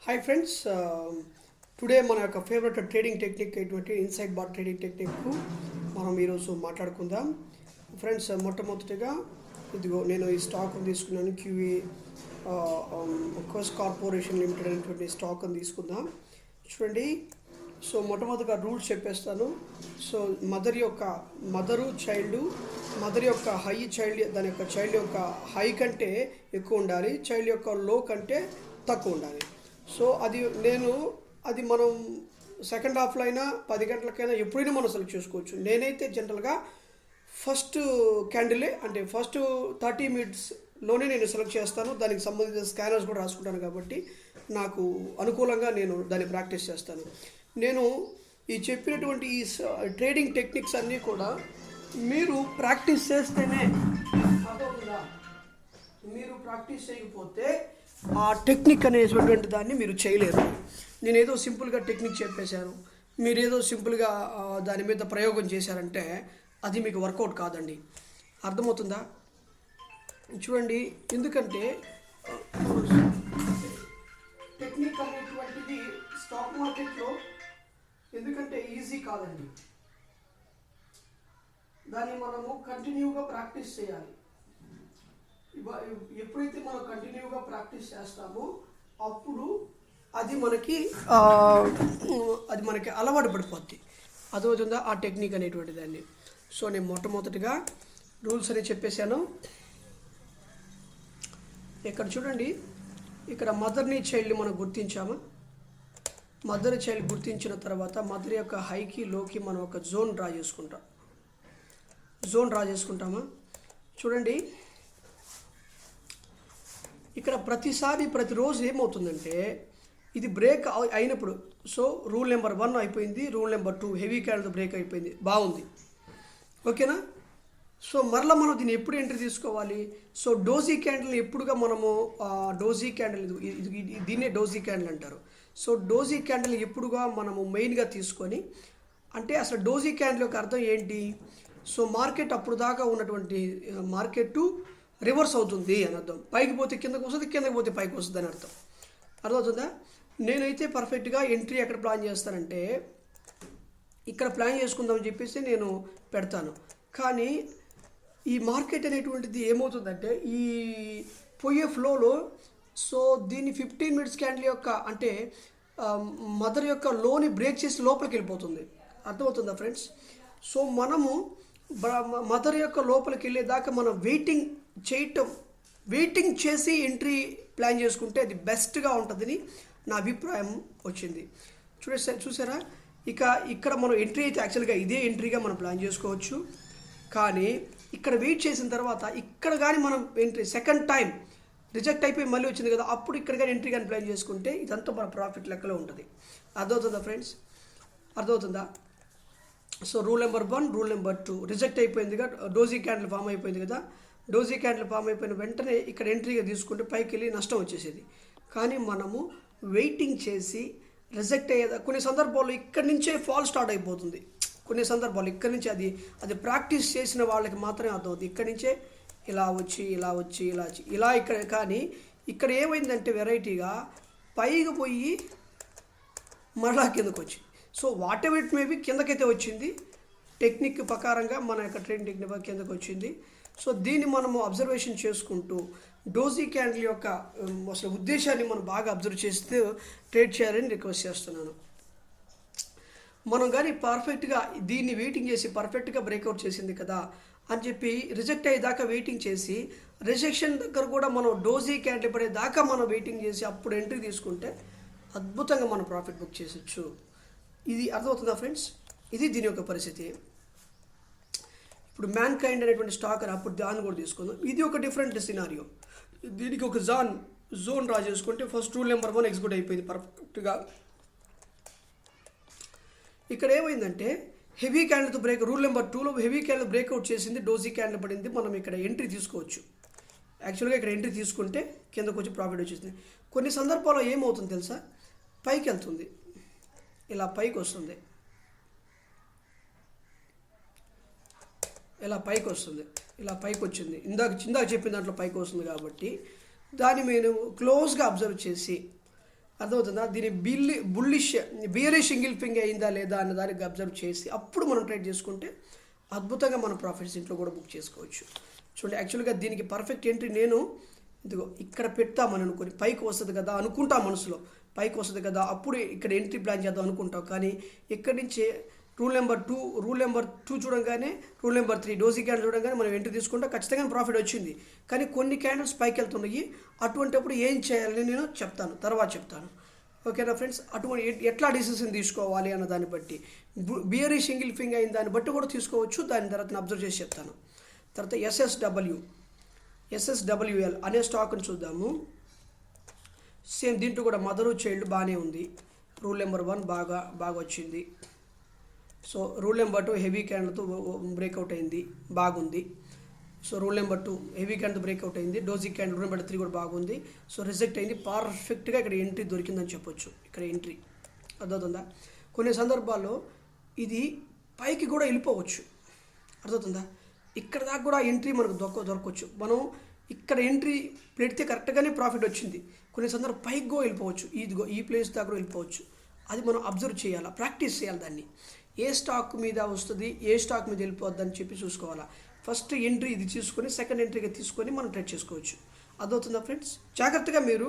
Hi friends, today మన యొక్క favourite trading technique అయినటువంటి ఇన్సైడ్ బార్ ట్రేడింగ్ టెక్నిక్కు మనం ఈరోజు మాట్లాడుకుందాం. ఫ్రెండ్స్, మొట్టమొదటిగా ఇదిగో నేను ఈ స్టాక్ తీసుకున్నాను. క్యూఏ కోస్ కార్పొరేషన్ లిమిటెడ్ అనేటువంటి స్టాక్ తీసుకుందాం. చూడండి, సో మొట్టమొదటిగా రూల్స్ చెప్పేస్తాను. సో మదర్ యొక్క హై చైల్డ్, దాని యొక్క చైల్డ్ యొక్క హై కంటే ఎక్కువ ఉండాలి, చైల్డ్ యొక్క లో కంటే తక్కువ ఉండాలి. సో అది మనం సెకండ్ హాఫ్లో అయినా 10 గంటలకైనా ఎప్పుడైనా మనం సెలెక్ట్ చేసుకోవచ్చు. నేనైతే జనరల్గా ఫస్ట్ క్యాండిలే, అంటే ఫస్ట్ 30 మినిట్స్లోనే నేను సెలెక్ట్ చేస్తాను. దానికి సంబంధించిన స్కానర్స్ కూడా రాసుకుంటాను కాబట్టి నాకు అనుకూలంగా నేను దాన్ని ప్రాక్టీస్ చేస్తాను. నేను ఈ చెప్పినటువంటి ఈ ట్రేడింగ్ టెక్నిక్స్ అన్నీ కూడా మీరు ప్రాక్టీస్ చేస్తేనే అర్థమవుతుందా. మీరు ప్రాక్టీస్ చేయకపోతే ఆ టెక్నిక్ అనేటువంటి దాన్ని మీరు చేయలేరు. నేనేదో సింపుల్గా టెక్నిక్ చెప్పేశాను, మీరేదో సింపుల్గా దాని మీద ప్రయోగం చేశారంటే అది మీకు వర్కౌట్ కాదండి. అర్థమవుతుందా? చూడండి, ఎందుకంటే టెక్నిక్ అనేటువంటిది స్టాక్ మార్కెట్లో ఎందుకంటే ఈజీ కాదండి. దాన్ని మనము కంటిన్యూగా ప్రాక్టీస్ చేయాలి. ఎప్పుడైతే మనం కంటిన్యూగా ప్రాక్టీస్ చేస్తామో అప్పుడు అది మనకి అలవాటు పడిపోద్ది. అదవుతుందా ఆ టెక్నిక్ అనేటువంటి దాన్ని. సో నేను మొట్టమొదటిగా రూల్స్ అని చెప్పేశాను. ఇక్కడ చూడండి, ఇక్కడ మదర్ని చైల్డ్ని మనం గుర్తించామా. మదర్ చైల్డ్ గుర్తించిన తర్వాత మదర్ యొక్క హైకి లోకి మనం ఒక జోన్ డ్రా చేసుకుంటామా. చూడండి, ఇక్కడ ప్రతిరోజు ఏమవుతుందంటే ఇది బ్రేక్ అయినప్పుడు, సో రూల్ నెంబర్ 1 అయిపోయింది, rule number 2 heavy candle break అయిపోయింది, బాగుంది, ఓకేనా. సో మరలా మనం దీన్ని ఎప్పుడు ఎంట్రీ తీసుకోవాలి. సో డోజీ క్యాండిల్ని ఎప్పుడుగా మనము డోజీ క్యాండిల్, దీన్నే డోజీ క్యాండిల్ అంటారు. సో డోజీ క్యాండిల్ ఎప్పుడుగా మనము మెయిన్గా తీసుకొని, అంటే అసలు డోజీ క్యాండిల్ యొక్క అర్థం ఏంటి. సో మార్కెట్ అప్పుడు దాకా ఉన్నటువంటి మార్కెట్ రివర్స్ అవుతుంది అని అర్థం. పైకి పోతే కిందకు వస్తుంది, కిందకి పోతే పైకి వస్తుంది అని అర్థం. అర్థమవుతుందా? నేనైతే పర్ఫెక్ట్గా ఎంట్రీ ఎక్కడ ప్లాన్ చేస్తానంటే ఇక్కడ ప్లాన్ చేసుకుందామని చెప్పేసి నేను పెడతాను. కానీ ఈ మార్కెట్ అనేటువంటిది ఏమవుతుందంటే ఈ పోయే ఫ్లోలో, సో దీన్ని 15 మినిట్స్ క్యాండిల్ యొక్క, అంటే మదర్ యొక్క లోని బ్రేక్ చేసి లోపలికి వెళ్ళిపోతుంది. అర్థమవుతుందా ఫ్రెండ్స్? సో మనము మదర్ యొక్క లోపలికి వెళ్ళేదాకా మనం వెయిటింగ్ చేసి ఎంట్రీ ప్లాన్ చేసుకుంటే అది బెస్ట్గా ఉంటుందని నా అభిప్రాయం వచ్చింది. చూసారా, ఇక్కడ మనం ఎంట్రీ అయితే యాక్చువల్గా ఇదే ఎంట్రీగా మనం ప్లాన్ చేసుకోవచ్చు. కానీ ఇక్కడ వెయిట్ చేసిన తర్వాత ఇక్కడ కానీ మనం ఎంట్రీ సెకండ్ టైం రిజెక్ట్ అయిపోయి మళ్ళీ వచ్చింది కదా, అప్పుడు ఇక్కడ కానీ ఎంట్రీ కానీ ప్లాన్ చేసుకుంటే ఇదంతా మన ప్రాఫిట్ లెక్కలో ఉంటుంది. అర్థమవుతుందా ఫ్రెండ్స్? అర్థమవుతుందా? So rule number 1, rule number 2 reject అయిపోయింది కదా, డోజీ క్యాండిల్ ఫామ్ అయిపోయింది కదా. డోజీ క్యాండిల్ ఫామ్ అయిపోయిన వెంటనే ఇక్కడ ఎంట్రీగా తీసుకుంటే పైకి వెళ్ళి నష్టం వచ్చేసేది. కానీ మనము వెయిటింగ్ చేసి రిజెక్ట్ అయ్యేదా, కొన్ని సందర్భాల్లో ఇక్కడి నుంచే ఫాల్ స్టార్ట్ అయిపోతుంది. కొన్ని సందర్భాలు ఇక్కడి నుంచి అది ప్రాక్టీస్ చేసిన వాళ్ళకి మాత్రమే అర్థమవుతుంది. ఇక్కడి నుంచే ఇలా వచ్చి ఇలా ఇక్కడ. కానీ ఇక్కడ ఏమైందంటే వెరైటీగా పైకి పోయి మరలా కిందకు వచ్చి, so whatever it may be కిందకైతే వచ్చింది. టెక్నిక్ ప్రకారంగా మన యొక్క ట్రేడింగ్ టెక్నిక్ కిందకు వచ్చింది. సో దీన్ని మనము అబ్జర్వేషన్ చేసుకుంటూ డోజీ క్యాండిల్ యొక్క అసలు ఉద్దేశాన్ని మనం బాగా అబ్జర్వ్ చేస్తూ ట్రేడ్ చేయాలని రిక్వెస్ట్ చేస్తున్నాను. మనం కానీ పర్ఫెక్ట్గా దీన్ని వెయిటింగ్ చేసి పర్ఫెక్ట్గా బ్రేక్అవుట్ చేసింది కదా అని చెప్పి రిజెక్ట్ అయ్యేదాకా వెయిటింగ్ చేసి, రిజెక్షన్ దగ్గర కూడా మనం డోజీ క్యాండిల్ పడేదాకా మనం వెయిటింగ్ చేసి అప్పుడు ఎంట్రీ తీసుకుంటే అద్భుతంగా మనం ప్రాఫిట్ బుక్ చేసొచ్చు. ఇది అర్థమవుతుందా ఫ్రెండ్స్? ఇది దీని యొక్క పరిస్థితి. ఇప్పుడు మ్యాన్ కైండ్ అనేటువంటి స్టాక్ అని అప్పుడు దాన్ని కూడా తీసుకుందాం. ఇది ఒక డిఫరెంట్ సినారియో. దీనికి ఒక జోన్ డ్రా చేసుకుంటే ఫస్ట్ రూల్ నెంబర్ 1 ఎగ్జిక్యూట్ అయిపోయింది పర్ఫెక్ట్గా. ఇక్కడ ఏమైందంటే హెవీ క్యాండిల్తో బ్రేక్, రూల్ నెంబర్ 2లో హెవీ క్యాండిల్ బ్రేక్అవుట్ చేసింది, డోజీ క్యాండిల్ పడింది. మనం ఇక్కడ ఎంట్రీ తీసుకోవచ్చు. యాక్చువల్గా ఇక్కడ ఎంట్రీ తీసుకుంటే కిందకు వచ్చి ప్రాఫిట్ వచ్చేసింది. కొన్ని సందర్భాల్లో ఏమవుతుంది తెలుసా, పైకి వెళ్తుంది, ఇలా పైకి వస్తుంది, ఇలా పైకి వచ్చింది. ఇందాక చెప్పిన దాంట్లో పైకి వస్తుంది. కాబట్టి దాన్ని నేను క్లోజ్గా అబ్జర్వ్ చేసి అర్థమవుతుందా? దీని బియరిష్ ఇంగిల్ఫింగ్ అయిందా లేదా అన్న దానికి అబ్జర్వ్ చేసి అప్పుడు మనం ట్రేడ్ చేసుకుంటే అద్భుతంగా మన ప్రాఫిట్స్ ఇంట్లో కూడా బుక్ చేసుకోవచ్చు. చూడండి, యాక్చువల్గా దీనికి పర్ఫెక్ట్ ఎంట్రీ నేను ఇదిగో ఇక్కడ పెడతామని అనుకుని పైకి వస్తుంది కదా అనుకుంటా, మనసులో పైకి వస్తుంది కదా అప్పుడు ఇక్కడ ఎంట్రీ ప్లాన్ చేద్దాం అనుకుంటాం. కానీ ఇక్కడి నుంచే రూల్ నెంబర్ 2 చూడంగానే రూల్ నెంబర్ 3 డోజీ క్యాండిల్ చూడంగానే మనం ఎంట్రీ తీసుకుంటే ఖచ్చితంగా ప్రాఫిట్ వచ్చింది. కానీ కొన్ని క్యాండిల్స్ పైకి వెళ్తున్నాయి. అటువంటిప్పుడు ఏం చేయాలని నేను తర్వాత చెప్తాను. ఓకేనా ఫ్రెండ్స్? అటువంటి ఎట్లా డిసిషన్ తీసుకోవాలి అన్న దాన్ని బట్టి, బియరిష్ ఇంగిల్ఫింగ్ అయిన దాన్ని బట్టి కూడా తీసుకోవచ్చు. దాని తర్వాత నేను అబ్జర్వ్ చేసి చెప్తాను. తర్వాత ఎస్ఎస్డబ్ల్యూఎల్ అనే స్టాక్ని చూద్దాము. సేమ్ దీంట్లో కూడా మదరు చైల్డ్ బాగానే ఉంది. రూల్ నెంబర్ 1 బాగా వచ్చింది. సో రూల్ నెంబర్ 2 హెవీ క్యాండిల్తో బ్రేక్అవుట్ అయింది, బాగుంది. So rule number 2 heavy candle breakout అయింది. డోజీ క్యాండిల్ రూల్ నెంబర్ 3 కూడా బాగుంది. సో రిజెక్ట్ అయింది. పర్ఫెక్ట్గా ఇక్కడ ఎంట్రీ దొరికిందని చెప్పొచ్చు. ఇక్కడ ఎంట్రీ అర్థమవుతుందా? కొన్ని సందర్భాల్లో ఇది పైకి కూడా వెళ్ళిపోవచ్చు. అర్థమవుతుందా? ఇక్కడ దాకా కూడా ఎంట్రీ మనకు దొరకవచ్చు. మనం ఇక్కడ ఎంట్రీ పెడితే కరెక్ట్గానే ప్రాఫిట్ వచ్చింది. కొన్ని సందర్భాలు పైకి కూడా వెళ్ళిపోవచ్చు. ఈ ప్లేస్ దాకా కూడా వెళ్ళిపోవచ్చు. అది మనం అబ్జర్వ్ చేయాలా, ప్రాక్టీస్ చేయాలి. దాన్ని ఏ స్టాక్ మీద వస్తుంది, ఏ స్టాక్ మీద వెళ్ళిపోద్ది అని చెప్పి చూసుకోవాలా. ఫస్ట్ ఎంట్రీ ఇది తీసుకొని సెకండ్ ఎంట్రీగా తీసుకొని మనం ట్రేడ్ చేసుకోవచ్చు. అదవుతుందా ఫ్రెండ్స్? జాగ్రత్తగా మీరు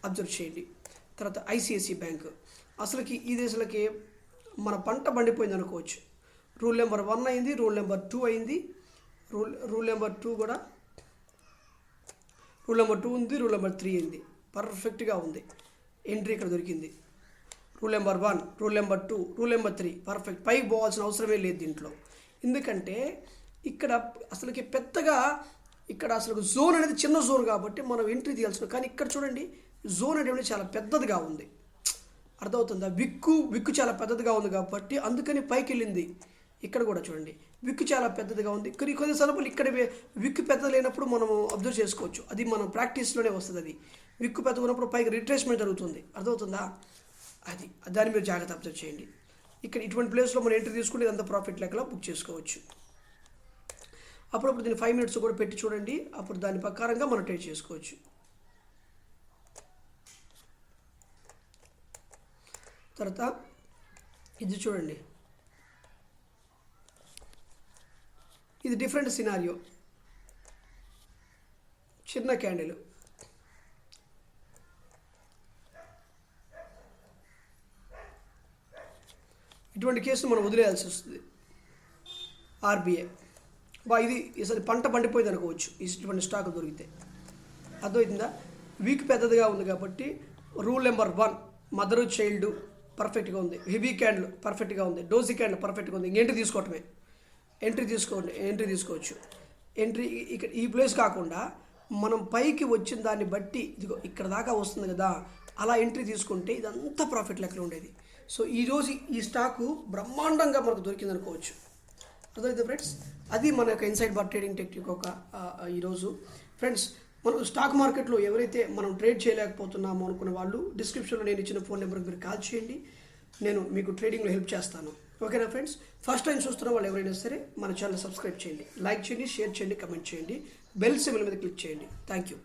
అబ్జర్వ్ చేయండి. తర్వాత ఐసిఐసిఐ బ్యాంక్ అసలుకి మన పంట బండిపోయింది అనుకోవచ్చు. రూల్ నెంబర్ 1 అయింది, రూల్ నెంబర్ 2 అయింది. రూల్ నెంబర్ 2 కూడా రూల్ నెంబర్ 2 ఉంది, రూల్ నెంబర్ 3 అయింది. పర్ఫెక్ట్గా ఉంది. ఎంట్రీ ఇక్కడ దొరికింది. Rule number 1, rule number 2, rule number 3 perfect. పైకి పోవాల్సిన అవసరమే లేదు దీంట్లో. ఎందుకంటే ఇక్కడ అసలు జోన్ అనేది చిన్న జోన్ కాబట్టి మనం ఎంట్రీ తీయాల్సిన. కానీ ఇక్కడ చూడండి, జోన్ అనేది చాలా పెద్దదిగా ఉంది. అర్థమవుతుందా? విక్కు చాలా పెద్దదిగా ఉంది కాబట్టి అందుకని పైకి వెళ్ళింది. ఇక్కడ కూడా చూడండి, విక్కు చాలా పెద్దదిగా ఉంది. కొన్ని సందర్భాలు ఇక్కడ విక్కు పెద్ద లేనప్పుడు మనం అబ్జర్వ్ చేసుకోవచ్చు. అది మనం ప్రాక్టీస్లోనే వస్తుంది. అది విక్కు పెద్దగా ఉన్నప్పుడు పైకి రిట్రేస్మెంట్ జరుగుతుంది. అర్థమవుతుందా? దాన్ని మీరు జాగ్రత్త అబ్జర్వ్ చేయండి. ఇక్కడ ఇటువంటి ప్లేస్లో మనం ఎంట్రీ తీసుకుంటే ఇదంతా ప్రాఫిట్ లెక్కలో బుక్ చేసుకోవచ్చు. అప్పుడప్పుడు దీన్ని 5 minutes కూడా పెట్టి చూడండి. అప్పుడు దాని ప్రకారంగా మనం ట్రేడ్ చేసుకోవచ్చు. తర్వాత ఇది చూడండి, ఇది డిఫరెంట్ సినారియో. చిన్న క్యాండిల్, ఇటువంటి కేసును మనం వదిలేయాల్సి వస్తుంది. ఆర్బీఐ ఇది అసలు పంట పండిపోయింది అనుకోవచ్చు ఇటువంటి స్టాక్ దొరికితే. అర్థమవుతుందా? వీక్ పెద్దదిగా ఉంది కాబట్టి రూల్ నెంబర్ 1 మదరు చైల్డ్ పర్ఫెక్ట్గా ఉంది. హెవీ క్యాండిల్ పర్ఫెక్ట్గా ఉంది. డోజీ క్యాండిల్ పర్ఫెక్ట్గా ఉంది. ఎంట్రీ తీసుకోవటమే. ఎంట్రీ తీసుకోవచ్చు. ఎంట్రీ ఇక్కడ ఈ ప్లేస్ కాకుండా మనం పైకి వచ్చిన దాన్ని బట్టి ఇదిగో ఇక్కడ దాకా వస్తుంది కదా, అలా ఎంట్రీ తీసుకుంటే ఇదంతా ప్రాఫిట్ లెక్కలు ఉండేది. సో ఈరోజు ఈ స్టాకు బ్రహ్మాండంగా మనకు దొరికింది అనుకోవచ్చు. అర్థమైతే ఫ్రెండ్స్? అది మన యొక్క ఇన్సైడ్ బార్ ట్రేడింగ్ టెక్నిక్ ఈరోజు. ఫ్రెండ్స్, మనం స్టాక్ మార్కెట్లో ఎవరైతే మనం ట్రేడ్ చేయలేకపోతున్నామో అనుకున్న వాళ్ళు డిస్క్రిప్షన్లో నేను ఇచ్చిన ఫోన్ నెంబర్కి మీరు కాల్ చేయండి. నేను మీకు ట్రేడింగ్లో హెల్ప్ చేస్తాను. ఓకేనా ఫ్రెండ్స్? ఫస్ట్ టైం చూస్తున్న వాళ్ళు ఎవరైనా సరే మన ఛానల్ సబ్స్క్రైబ్ చేయండి, లైక్ చేయండి, షేర్ చేయండి, కమెంట్ చేయండి, బెల్ సింబల్ మీద క్లిక్ చేయండి. Thank you.